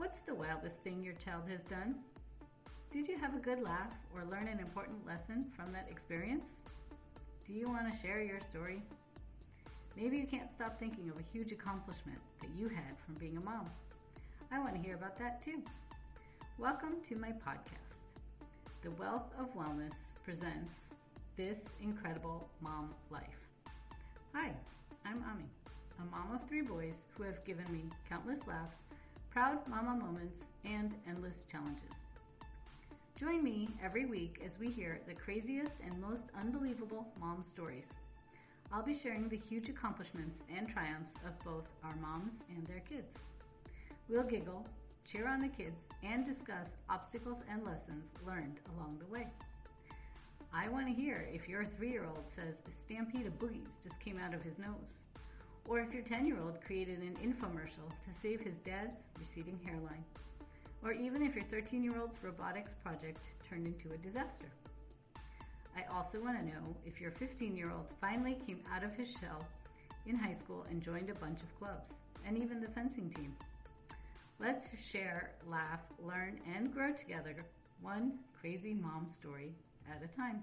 What's the wildest thing your child has done? Did you have a good laugh or learn an important lesson from that experience? Do you want to share your story? Maybe you can't stop thinking of a huge accomplishment that you had from being a mom. I want to hear about that too. Welcome to my podcast. The Wealth of Wellness presents This Incredible Mom Life. Hi, I'm Ami, a mom of 3 boys who have given me countless laughs, proud mama moments, and endless challenges. Join me every week as we hear the craziest and most unbelievable mom stories. I'll be sharing the huge accomplishments and triumphs of both our moms and their kids. We'll giggle, cheer on the kids, and discuss obstacles and lessons learned along the way. I want to hear if your 3-year-old says a stampede of boogies just came out of his nose, or if your 10-year-old created an infomercial to save his dad's receding hairline, or even if your 13-year-old's robotics project turned into a disaster. I also want to know if your 15-year-old finally came out of his shell in high school and joined a bunch of clubs, and even the fencing team. Let's share, laugh, learn, and grow together, one crazy mom story at a time.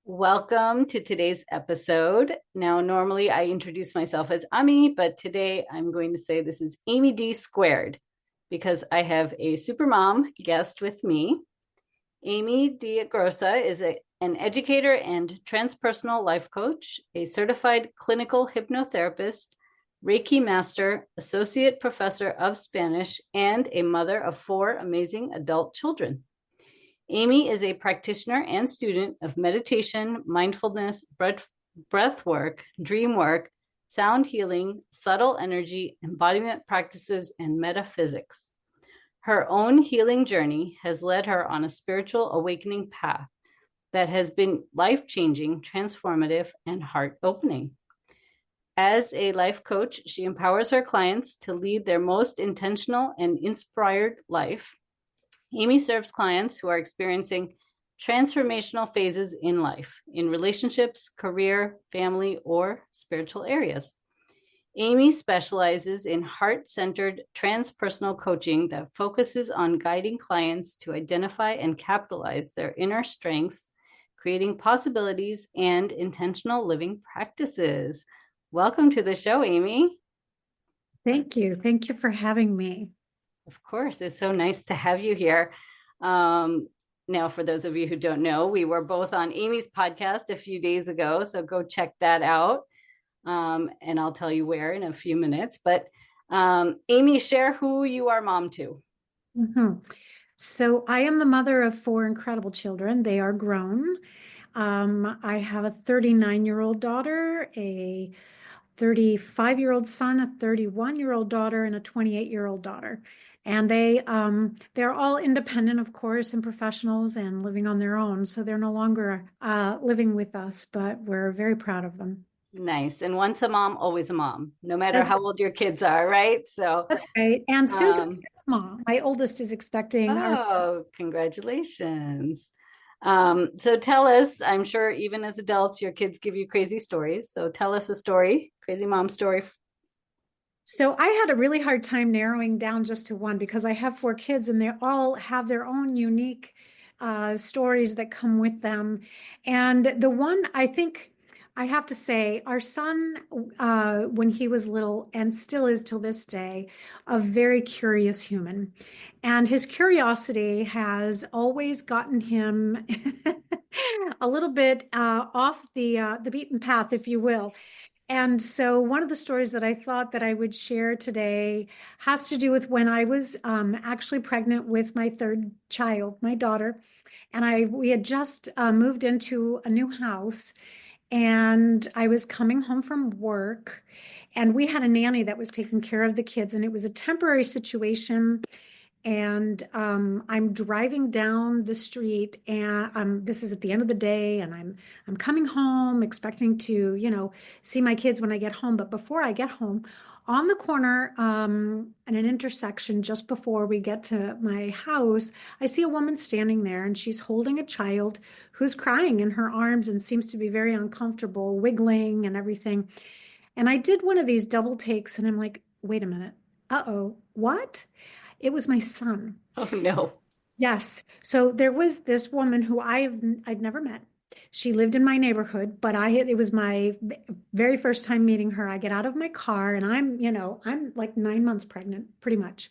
Welcome to today's episode. Now, normally I introduce myself as Ami, but today I'm going to say this is Amy D squared because I have a super mom guest with me. Amy D Grossa is an educator and transpersonal life coach, a certified clinical hypnotherapist, Reiki Master, associate professor of Spanish, and a mother of 4 amazing adult children. Amy is a practitioner and student of meditation, mindfulness, breath work, dream work, sound healing, subtle energy, embodiment practices, and metaphysics. Her own healing journey has led her on a spiritual awakening path that has been life-changing, transformative, and heart-opening. As a life coach, she empowers her clients to lead their most intentional and inspired life. Amy serves clients who are experiencing transformational phases in life, in relationships, career, family, or spiritual areas. Amy specializes in heart-centered transpersonal coaching that focuses on guiding clients to identify and capitalize their inner strengths, creating possibilities and intentional living practices. Welcome to the show, Amy. Thank you. Thank you for having me. Of course, it's so nice to have you here. Now, for those of you who don't know, we were both on Amy's podcast a few days ago, so go check that out. And I'll tell you where in a few minutes. But Amy, share who you are mom to. Mm-hmm. So I am the mother of 4 incredible children. They are grown. I have a 39-year-old daughter, a 35-year-old son, a 31-year-old daughter, and a 28-year-old daughter. And they're all independent, of course, and professionals and living on their own. So they're no longer living with us, but we're very proud of them. Nice. And once a mom, always a mom, no matter how old your kids are, right? So that's right. And soon to be a mom. My oldest is expecting. Congratulations. So tell us, I'm sure even as adults, your kids give you crazy stories. So tell us a story, crazy mom story. So I had a really hard time narrowing down just to one because I have 4 kids and they all have their own unique stories that come with them. And the one I think I have to say, our son, when he was little and still is till this day, a very curious human. And his curiosity has always gotten him a little bit off the beaten path, if you will. And so one of the stories that I thought that I would share today has to do with when I was actually pregnant with my 3rd child, my daughter. And we had just moved into a new house. And I was coming home from work. And we had a nanny that was taking care of the kids. And it was a temporary situation. And I'm driving down the street, and this is at the end of the day, and I'm coming home expecting to, see my kids when I get home. But before I get home, on the corner, at an intersection just before we get to my house, I see a woman standing there, and she's holding a child who's crying in her arms and seems to be very uncomfortable, wiggling and everything. And I did one of these double takes, and I'm like, wait a minute. Uh-oh, what? It was my son. Oh no. Yes. So there was this woman who I'd never met. She lived in my neighborhood, but it was my very first time meeting her. I get out of my car and I'm like 9 months pregnant, pretty much.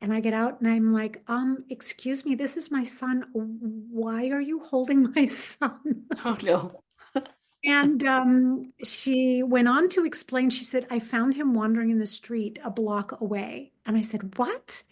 And I get out and I'm like, excuse me, this is my son. Why are you holding my son? Oh no. And she went on to explain, she said, I found him wandering in the street a block away. And I said, what?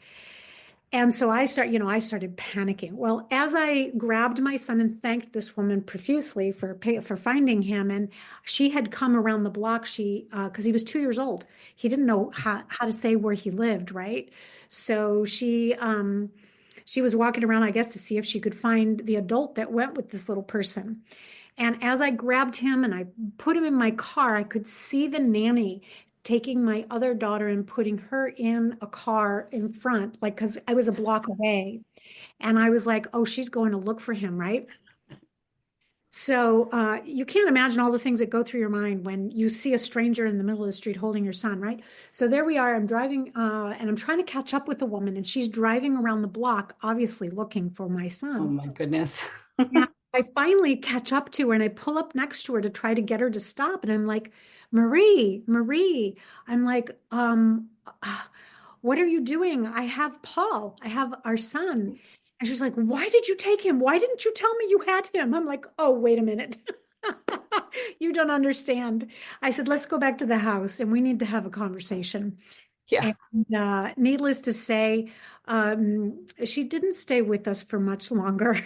And so I started panicking. Well, as I grabbed my son and thanked this woman profusely for finding him, and she had come around the block. Because he was 2 years old, he didn't know how to say where he lived, right? So she was walking around, I guess, to see if she could find the adult that went with this little person. And as I grabbed him and I put him in my car, I could see the nanny taking my other daughter and putting her in a car in front, like, because I was a block away. And I was like, oh, she's going to look for him, right? So you can't imagine all the things that go through your mind when you see a stranger in the middle of the street holding your son, right? So there we are. I'm driving and I'm trying to catch up with a woman, and she's driving around the block, obviously looking for my Oh son. my goodness. And I finally catch up to her and I pull up next to her to try to get her to stop. And I'm like, Marie, Marie, I'm like, uh, what are you doing? I have Paul, I have our son. And she's like, why did you take him? Why didn't you tell me you had him? I'm like, oh, wait a minute. You don't understand. I said, let's go back to the house and we need to have a conversation. Yeah. And needless to say, she didn't stay with us for much longer.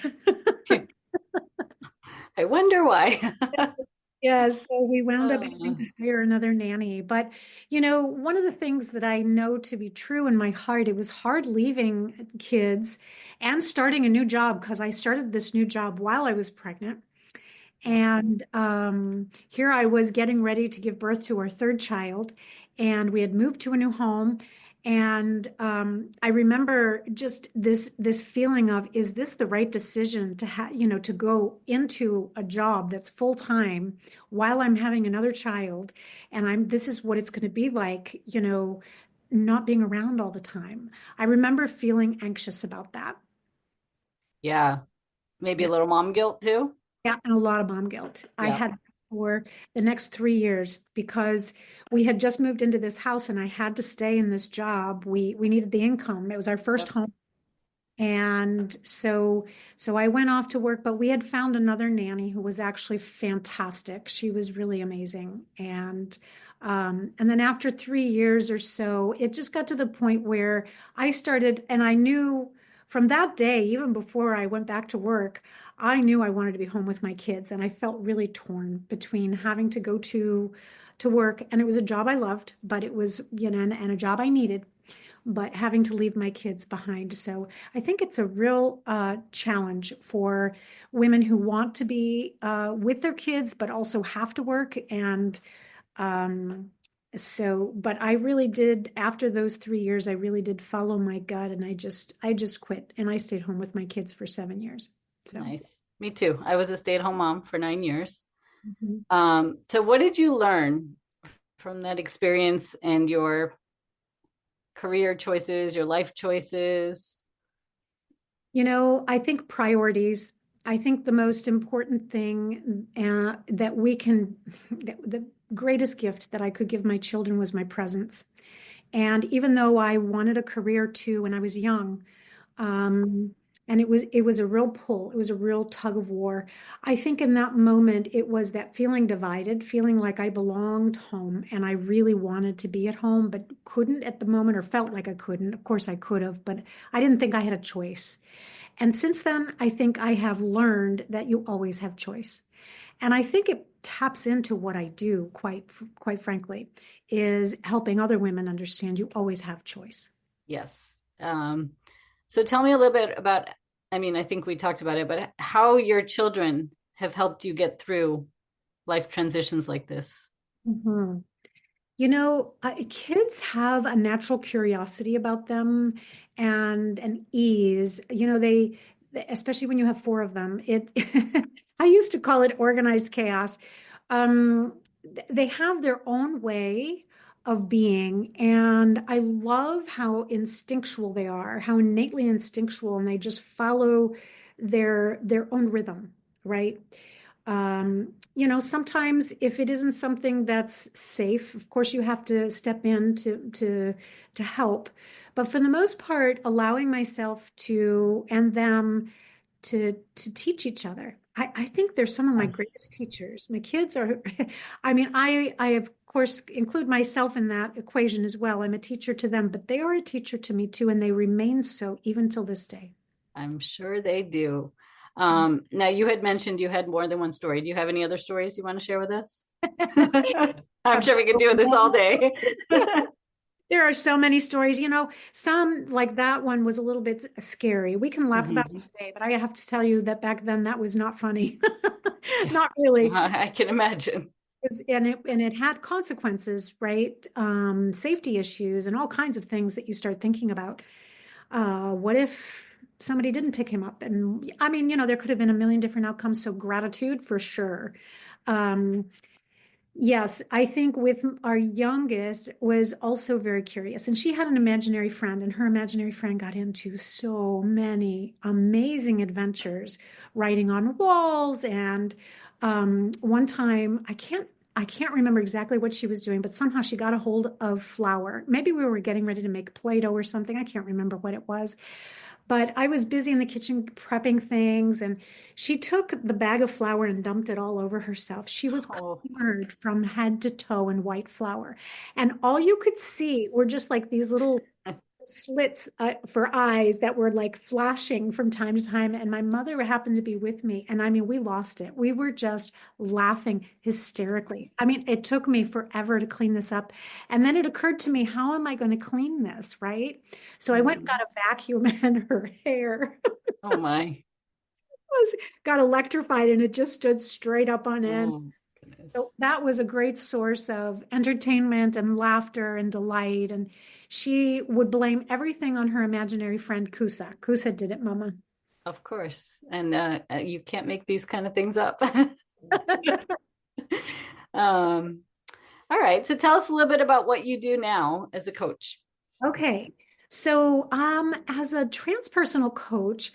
I wonder why. Yes, so we wound up having Uh, to hire another nanny. But, one of the things that I know to be true in my heart, it was hard leaving kids and starting a new job because I started this new job while I was pregnant. yep. And here I was getting ready to give birth to our third child, and we had moved to a new home. And I remember just this feeling of, is this the right decision to to go into a job that's full time while I'm having another child, and this is what it's going to be like, not being around all the time. I remember feeling anxious about that. Yeah. Maybe a little mom guilt too. Yeah, and a lot of mom guilt. I Yeah. had for the next 3 years because we had just moved into this house and I had to stay in this job. We needed the income. It was our first Yep. home. And so I went off to work, but we had found another nanny who was actually fantastic. She was really amazing. And then after 3 years or so, it just got to the point where I started, and I knew from that day, even before I went back to work, I knew I wanted to be home with my kids. And I felt really torn between having to go to work, and it was a job I loved, but it was, and a job I needed, but having to leave my kids behind. So I think it's a real challenge for women who want to be with their kids, but also have to work. And but I really did, after those 3 years, I really did follow my gut, and I just quit, and I stayed home with my kids for 7 years. So. Nice. Me too. I was a stay-at-home mom for 9 years. Mhm. So what did you learn from that experience and your career choices, your life choices? I think priorities. I think the most important thing that the greatest gift that I could give my children was my presence. And even though I wanted a career too when I was young, um, and it was a real pull, it was a real tug of war. I think in that moment it was that feeling divided, feeling like I belonged home and I really wanted to be at home, but couldn't at the moment, or felt like I couldn't. Of course I could have, but I didn't think I had a choice. And since then, I think I have learned that you always have choice. And I think it taps into what I do, quite frankly, is helping other women understand you always have choice. Yes. So tell me a little bit about, I mean, I think we talked about it, but how your children have helped you get through life transitions like this. Mhm. Kids have a natural curiosity about them and an ease. Especially when you have four of them, I used to call it organized chaos. They have their own way of being. And I love how instinctual they are, how innately instinctual, and they just follow their own rhythm, right? Sometimes if it isn't something that's safe, of course you have to step in to help. But for the most part, allowing myself to and them to teach each other. I think they're some of my Yes. greatest teachers. My kids are, I mean, I of course include myself in that equation as well. I'm a teacher to them, but they are a teacher to me too, and they remain so even till this day. I'm sure they do. Now, you had mentioned you had more than one story. Do you have any other stories you want to share with us? I'm Have sure so we can do this all many. day. There are so many stories. Some like that one was a little bit scary. We can laugh about it Mhm. today, but I have to tell you that back then that was not funny. Yeah, Not really. I can imagine. And it had consequences, right? Safety issues and all kinds of things that you start thinking about. What if somebody didn't pick him up? And I mean, there could have been a million different outcomes. So gratitude for sure. Um, Yes, I think with our youngest was also very curious, and she had an imaginary friend, and her imaginary friend got into so many amazing adventures, writing on walls. And one time, I can't remember exactly what she was doing, but somehow she got a hold of flour. Maybe we were getting ready to make Play-Doh or something. I can't remember what it was. But I was busy in the kitchen prepping things, and she took the bag of flour and dumped it all over herself. She was Oh, covered from head to toe in white flour. And all you could see were just like these little slits for eyes that were like flashing from time to time. And my mother happened to be with me. And I mean, we lost it. We were just laughing hysterically. I mean, it took me forever to clean this up. And then it occurred to me, how am I going to clean this? Right. So I went and got mhm. a vacuum, and her hair Oh my. was got electrified, and it just stood straight up on end. Oh, goodness. So that was a great source of entertainment and laughter and delight. And she would blame everything on her imaginary friend Kusa. Kusa did it, Mama. Of course. And you can't make these kind of things up. um, all right. So tell us a little bit about what you do now as a coach. Okay. So, as a transpersonal coach,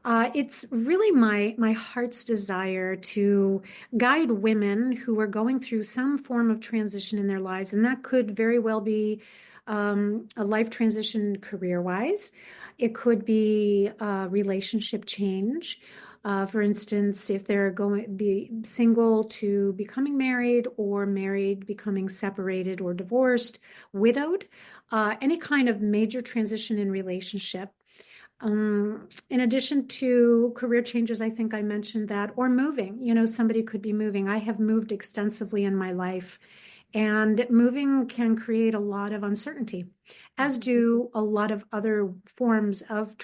it's really my heart's desire to guide women who are going through some form of transition in their lives, and that could very well be a life transition career-wise. It could be a relationship change. For instance, if they're going to be single to becoming married, or married, becoming separated or divorced, widowed, any kind of major transition in relationship. In addition to career changes, I think I mentioned that, or moving. Somebody could be moving. I have moved extensively in my life, and moving can create a lot of uncertainty, as do a lot of other forms of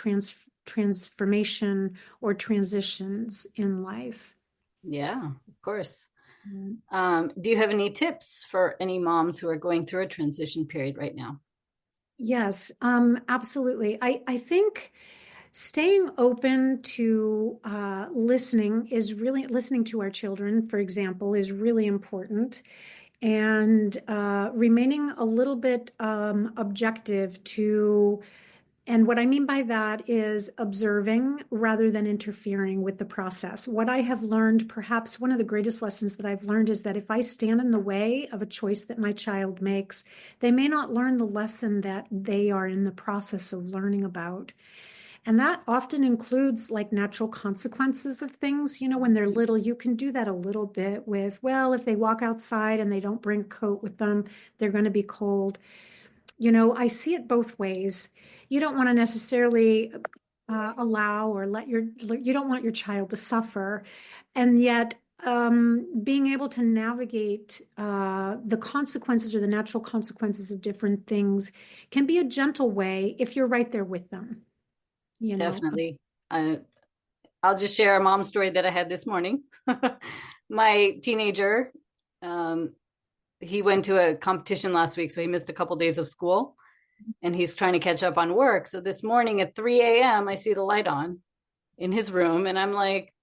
transformation or transitions in life. Yeah, of course. Mm. Do you have any tips for any moms who are going through a transition period right now? Yes, absolutely. I think staying open to listening to our children, for example, is really important. And remaining a little bit objective to, and what I mean by that is observing rather than interfering with the process. What I have learned, perhaps one of the greatest lessons that I've learned, is that if I stand in the way of a choice that my child makes, they may not learn the lesson that they are in the process of learning about. And that often includes like natural consequences of things. When they're little, you can do that a little bit with, well, if they walk outside and they don't bring a coat with them, they're going to be cold. I see it both ways. You don't want to necessarily allow or you don't want your child to suffer. And yet, being able to navigate the consequences or the natural consequences of different things can be a gentle way if you're right there with them, you know. Definitely. Uh, I'll just share a mom story that I had this morning. My teenager, um, he went to a competition last week, so he missed a couple days of school, and he's trying to catch up on work. So this morning at 3 a.m., I see the light on in his room, and I'm like,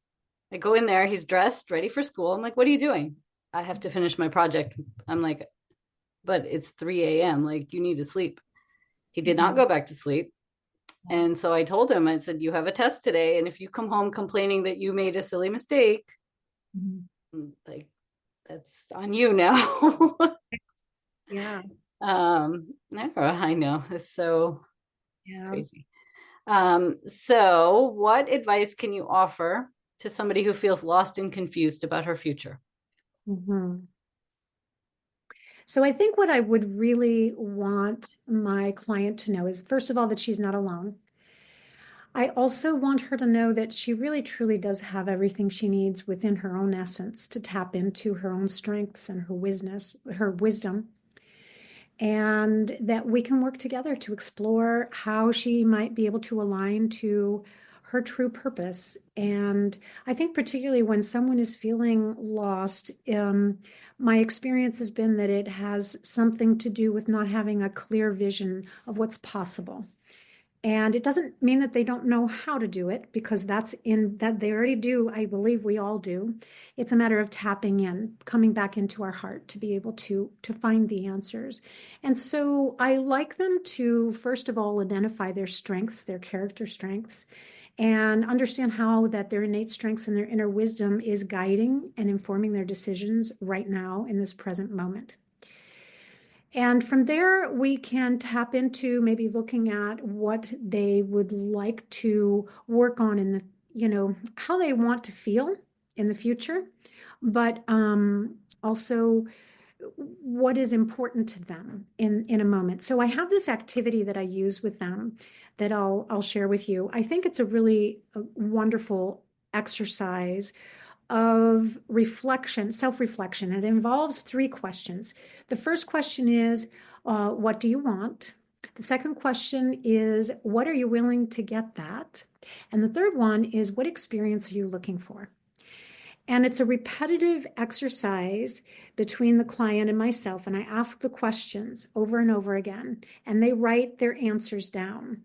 I go in there, he's dressed, ready for school. I'm like, what are you doing? I have to finish my project. I'm like, but it's 3 a.m. Like, you need to sleep. He did not Mhm. go back to sleep. Yeah. And so I told him, I said, you have a test today. And if you come home complaining that you made a silly mistake, Mhm. like, that's on you now. Yeah. I know. It's so Yeah. crazy. So what advice can you offer to somebody who feels lost and confused about her future? Mhm. So I think what I would really want my client to know is, first of all, that she's not alone. I also want her to know that she really truly does have everything she needs within her own essence to tap into her own strengths and her wisdom, and that we can work together to explore how she might be able to align to her true purpose. And I think, particularly when someone is feeling lost, my experience has been that it has something to do with not having a clear vision of what's possible. And it doesn't mean that they don't know how to do it, because that's in that they already do. I believe we all do. It's a matter of tapping in, coming back into our heart to be able to find the answers. And so I like them to, first of all, identify their strengths, their character strengths, and understand how that their innate strengths and their inner wisdom is guiding and informing their decisions right now in this present moment. And from there, we can tap into maybe looking at what they would like to work on in the, how they want to feel in the future, but also what is important to them in a moment. So I have this activity that I use with them that I'll share with you. I think it's a really wonderful exercise of reflection, self reflection. It involves three questions. The first question is, what do you want? The second question is, what are you willing to get that? And the third one is, what experience are you looking for? And it's a repetitive exercise between the client and myself. And I ask the questions over and over again, and they write their answers down.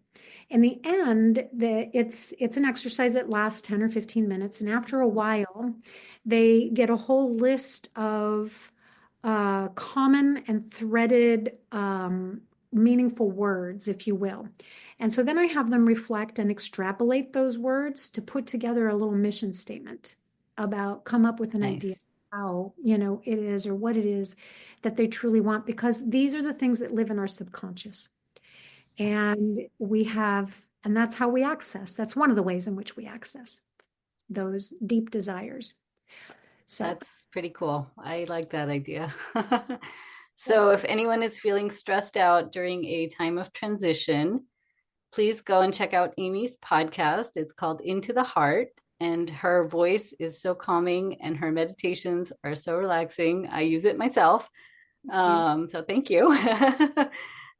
In the end, it's an exercise that lasts 10 or 15 minutes. And after a while, they get a whole list of common and threaded meaningful words, if you will. And so then I have them reflect and extrapolate those words to put together a little mission statement about, come up with an idea Nice. how, it is or what it is that they truly want, because these are the things that live in our subconscious. Yes. And that's how we access. That's one of the ways in which we access those deep desires. So, That's pretty cool. I like that idea. yeah. So, if anyone is feeling stressed out during a time of transition, please go and check out Amy's podcast. It's called Into the Heart, and her voice is so calming and her meditations are so relaxing. I use it myself. So, thank you.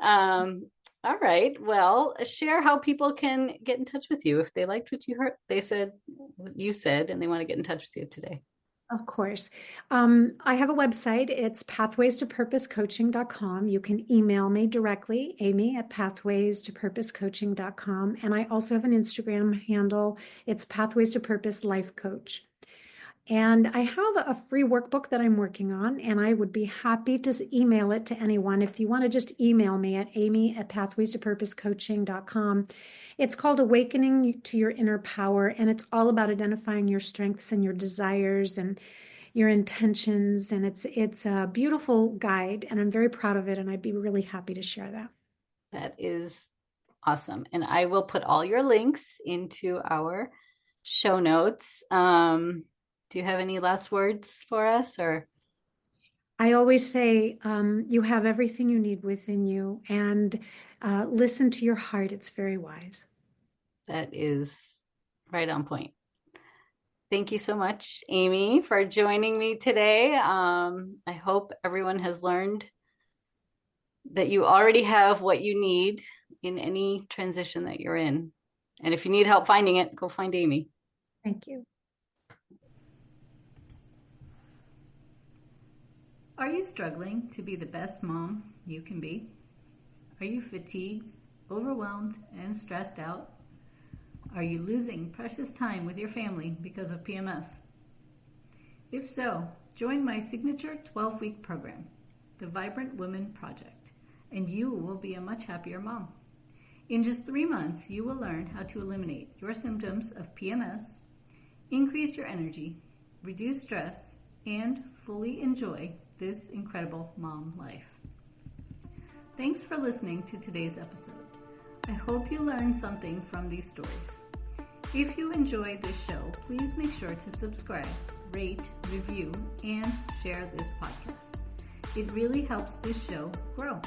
um, all right. Well, share how people can get in touch with you if they liked what you heard. They said what you said, and they want to get in touch with you today. Of course. I have a website. It's pathways2purposecoaching.com. You can email me directly, Amy at pathways2purposecoaching.com. And I also have an Instagram handle. It's Pathways to Purpose Life Coach. And I have a free workbook that I'm working on, and I would be happy to email it to anyone. If you want to just email me at amy at pathways2purposecoaching.com. It's called Awakening to Your Inner Power, and it's all about identifying your strengths and your desires and your intentions. And it's a beautiful guide, and I'm very proud of it, and I'd be really happy to share that. That is awesome. And I will put all your links into our show notes. Do you have any last words for us, or I always say, you have everything you need within you, and listen to your heart. It's very wise. that is right on point? Thank you so much, Amy, for joining me today. I hope everyone has learned that you already have what you need in any transition that you're in. And if you need help finding it, go find Amy. Thank you. Are you struggling to be the best mom you can be? Are you fatigued, overwhelmed, and stressed out? Are you losing precious time with your family because of PMS? If so, join my signature 12-week program. the Vibrant Women Project, and you will be a much happier mom. In just 3 months, you will learn how to eliminate your symptoms of PMS, increase your energy, reduce stress, and fully enjoy this incredible mom life. Thanks for listening to today's episode. I hope you learned something from these stories. If you enjoyed this show, please make sure to subscribe, rate, review, and share this podcast. It really helps this show grow.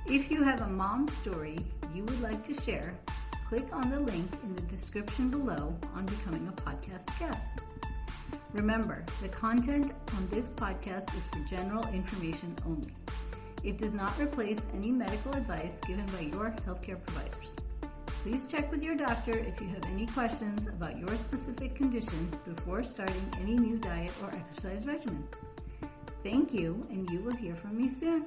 If you have a mom story you would like to share, click on the link in the description below on becoming a podcast guest. Remember, the content on this podcast is for general information only. It does not replace any medical advice given by your healthcare providers. Please check with your doctor if you have any questions about your specific condition before starting any new diet or exercise regimen. Thank you, and you will hear from me soon.